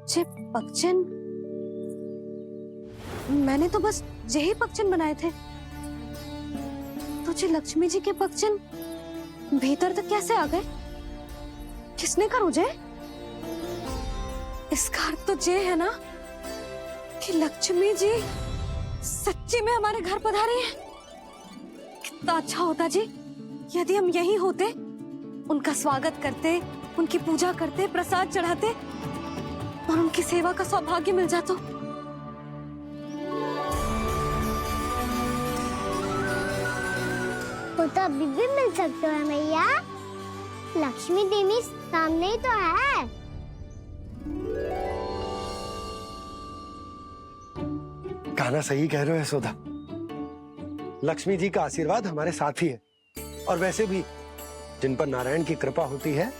जे पगचन, मैंने तो बस यही पगचन बनाए थे। तो जे लक्ष्मी जी के पगचन भीतर तक कैसे आ गए? किसने करो जे? इसका अर्थ तो ये है ना कि लक्ष्मी जी सच्ची में हमारे घर पधारी है। कितना अच्छा होता जी यदि हम यहीं होते, उनका स्वागत करते, उनकी पूजा करते, प्रसाद चढ़ाते और उनकी सेवा का सौभाग्य मिल जाता। वो तो अभी भी मिल सकते हैं मैया। लक्ष्मी देवी सामने ही तो है। कान्हा सही कह रहे हो यशोदा। लक्ष्मी जी का आशीर्वाद हमारे साथ ही है, और वैसे भी जिन पर नारायण की कृपा होती है,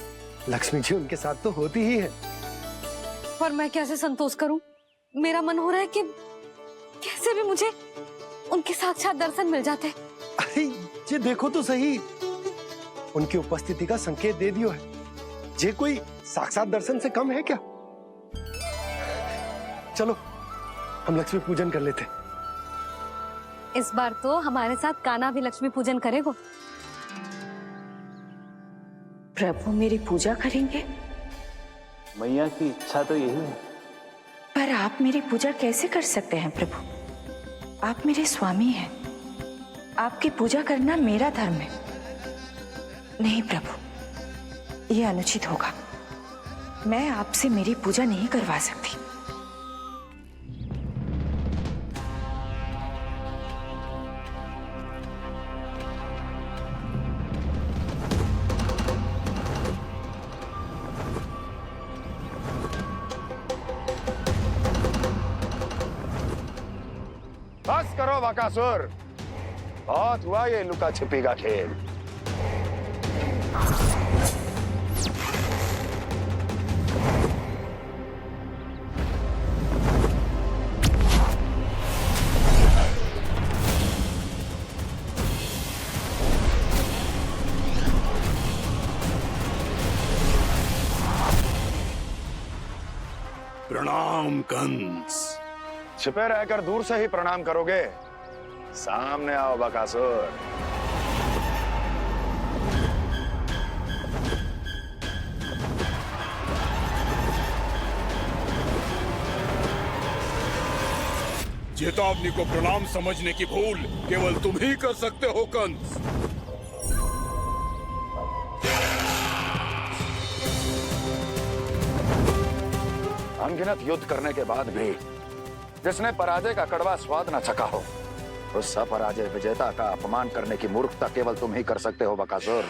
लक्ष्मी जी उनके साथ तो होती ही है। पर मैं कैसे संतोष करूं? मेरा मन हो रहा है कि कैसे भी मुझे उनके साक्षात दर्शन मिल जाते। अरे ये देखो तो सही, उनकी उपस्थिति का संकेत दे दियो है। ये कोई साक्षात दर्शन से कम है क्या? चलो हम लक्ष्मी पूजन कर लेते। इस बार तो हमारे साथ कान्हा भी लक्ष्मी पूजन करेगा। प्रभु मेरी पूजा करेंगे? मैया की इच्छा तो यही है। पर आप मेरी पूजा कैसे कर सकते हैं प्रभु? आप मेरे स्वामी हैं। आपकी पूजा करना मेरा धर्म है। नहीं प्रभु, यह अनुचित होगा। मैं आपसे मेरी पूजा नहीं करवा सकती। बस करो बकासुर, बहुत हुआ ये लुका छिपी का खेल। प्रणाम कंस। छिपे रहकर दूर से ही प्रणाम करोगे? सामने आओ बकासुर। चेतावनी को प्रणाम समझने की भूल केवल तुम ही कर सकते हो कंस। अनगिनत युद्ध करने के बाद भी जिसने पराजय का कड़वा स्वाद न चखा हो, उस अपराजय विजेता का अपमान करने की मूर्खता केवल तुम ही कर सकते हो बकासुर।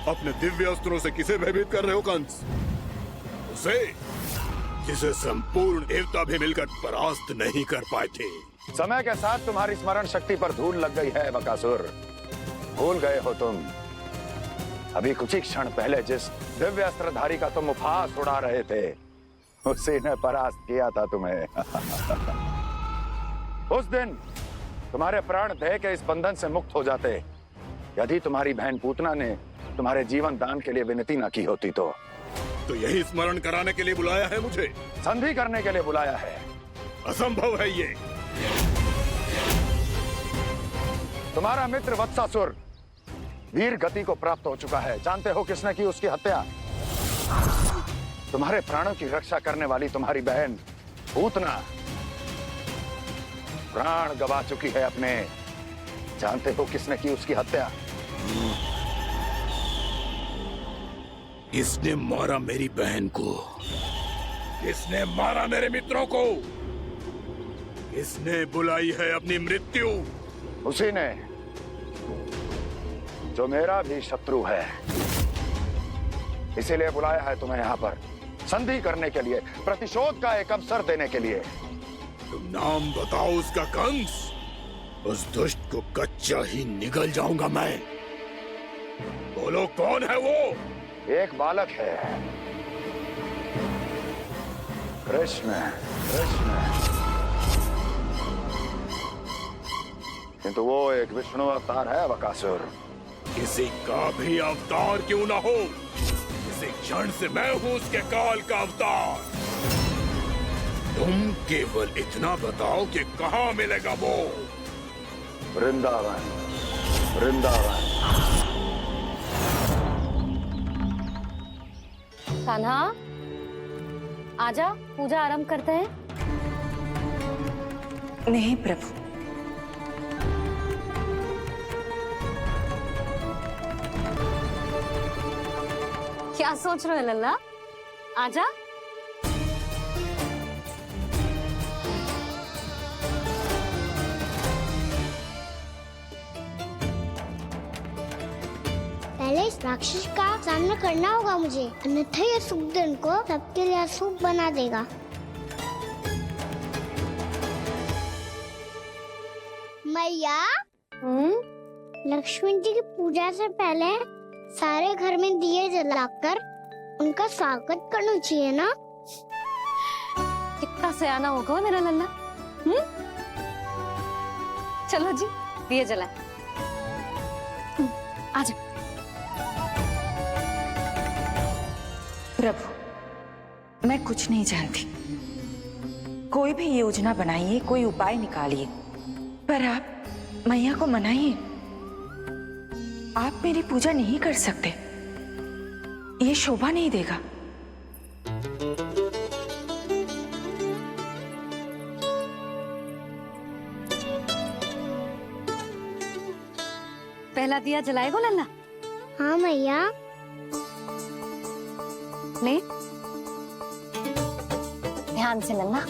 अपने दिव्य अस्त्रों से किसे भयभीत कर रहे हो कंस? उसे जिसे संपूर्ण देवता भी मिलकर परास्त नहीं कर पाए थे। समय के साथ तुम्हारी स्मरण शक्ति पर धूल लग गई है बकासुर। भूल गए हो तुम अभी कुछ ही क्षण पहले जिस दिव्य अस्त्रधारी का तुम उपहास उड़ा रहे थे, उसी ने परास्त किया था तुम्हें। उस दिन तुम्हारे प्राण देह के इस बंधन से मुक्त हो जाते यदि तुम्हारी बहन पूतना ने तुम्हारे जीवन दान के लिए विनती न की होती। तो यही स्मरण कराने के लिए बुलाया है मुझे? संधि करने के लिए बुलाया है। असंभव है ये। तुम्हारा मित्र वत्सासुर वीर गति को प्राप्त हो चुका है। जानते हो किसने की उसकी हत्या? तुम्हारे प्राणों की रक्षा करने वाली तुम्हारी बहन पूतना प्राण गवा चुकी है अपने। जानते हो किसने की उसकी हत्या? किसने मारा मेरी बहन को? किसने मारा मेरे मित्रों को? किसने बुलाई है अपनी मृत्यु? उसी ने जो मेरा भी शत्रु है। इसीलिए बुलाया है तुम्हें यहाँ पर संधि करने के लिए, प्रतिशोध का एक अवसर देने के लिए। तुम नाम बताओ उसका कंस। उस दुष्ट को कच्चा ही निगल जाऊंगा मैं। बोलो कौन है वो? एक बालक है, कृष्ण। कृष्ण, किंतु वो एक विष्णु अवतार है बकासुर। किसी का भी अवतार क्यों ना हो, इसी क्षण से मैं हूँ उसके काल का अवतार। तुम केवल इतना बताओ कि कहाँ मिलेगा वो। वृंदावन, वृंदावन। कान्हा, आजा, पूजा आरंभ करते हैं। नहीं प्रभु, क्या सोच रहे हो लल्ला? आजा। पहले इस राक्षस का सामना करना होगा मुझे, अन्यथा ये शुभ दिन को सबके लिए अशुभ बना देगा। मैया, लक्ष्मी जी की पूजा से पहले सारे घर में दिए जलाकर उनका स्वागत करना चाहिए ना? कितना सयाना होगा मेरा लल्ला। चलो जी, दिए जलाए। आजा। प्रभु, मैं कुछ नहीं जानती। कोई भी योजना बनाइए, कोई उपाय निकालिए, पर आप मैया को मनाइए। आप मेरी पूजा नहीं कर सकते, ये शोभा नहीं देगा। पहला दिया जलाएगो लल्ला? हाँ मैया। ले, ध्यान से लल्ला।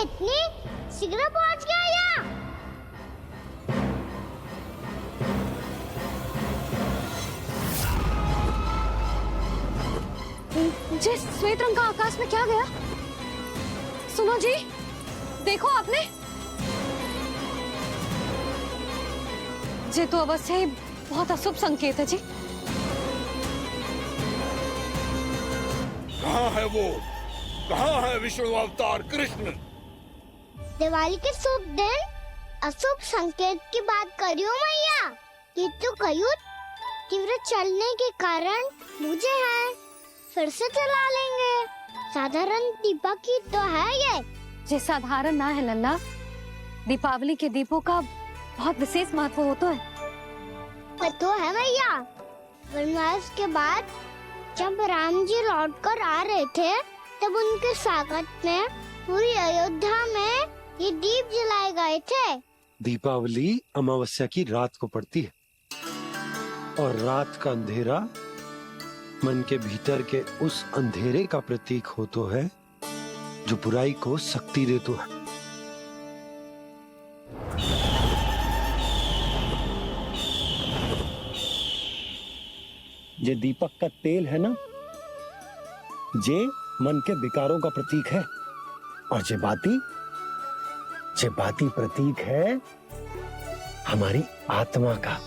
इतनी शीघ्र पहुंच गया यहाँ? जी, श्वेत रंग का आकाश में क्या गया? सुनो जी, देखो आपने। ये तो अवश्य ही बहुत अशुभ संकेत है जी। कहाँ है वो? कहाँ है विष्णु अवतार कृष्ण? दिवाली के शुभ दिन अशुभ संकेत की बात कर रही हूँ मैया। ये तो कयूत तीव्र चलने के कारण मुझे है, फिर से चला लेंगे। साधारण दीपक ही तो है ये साधारण ना है लल्ला। दीपावली के दीपों का बहुत विशेष महत्व होता है। तो है मैया। वनवास के बाद जब राम जी लौट कर आ रहे थे, तब उनके स्वागत में पूरी अयोध्या में ये दीप जलाए गए थे। दीपावली अमावस्या की रात को पड़ती है, और रात का अंधेरा मन के भीतर के उस अंधेरे का प्रतीक हो तो है जो बुराई को शक्ति दे तो है। ये दीपक का तेल है ना, ये मन के विकारों का प्रतीक है, और ये बाती प्रतीक है हमारी आत्मा का।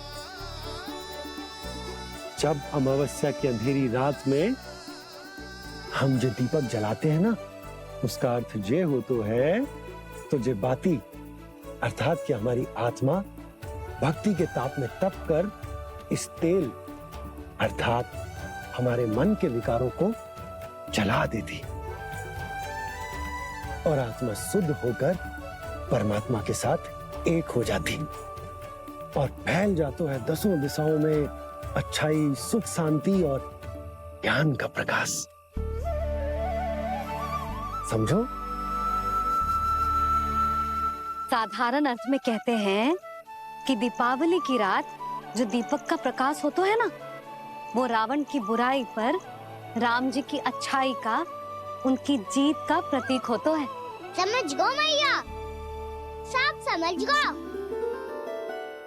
जब अमावस्या की अंधेरी रात में हम जो दीपक जलाते हैं ना, उसका अर्थ ये हो तो है, तो ये बाती अर्थात कि हमारी आत्मा भक्ति के ताप में तप कर इस तेल अर्थात हमारे मन के विकारों को जला देती। और आत्मा शुद्ध होकर परमात्मा के साथ एक हो जाती और फैल जाता है दसों दिशाओं में अच्छाई, सुख, शांति और ज्ञान का प्रकाश। समझो? साधारण अर्थ में कहते हैं कि दीपावली की रात जो दीपक का प्रकाश होता है ना, वो रावण की बुराई पर राम जी की अच्छाई का, उनकी जीत का प्रतीक होता है। समझ गो मैया, सब समझ गो।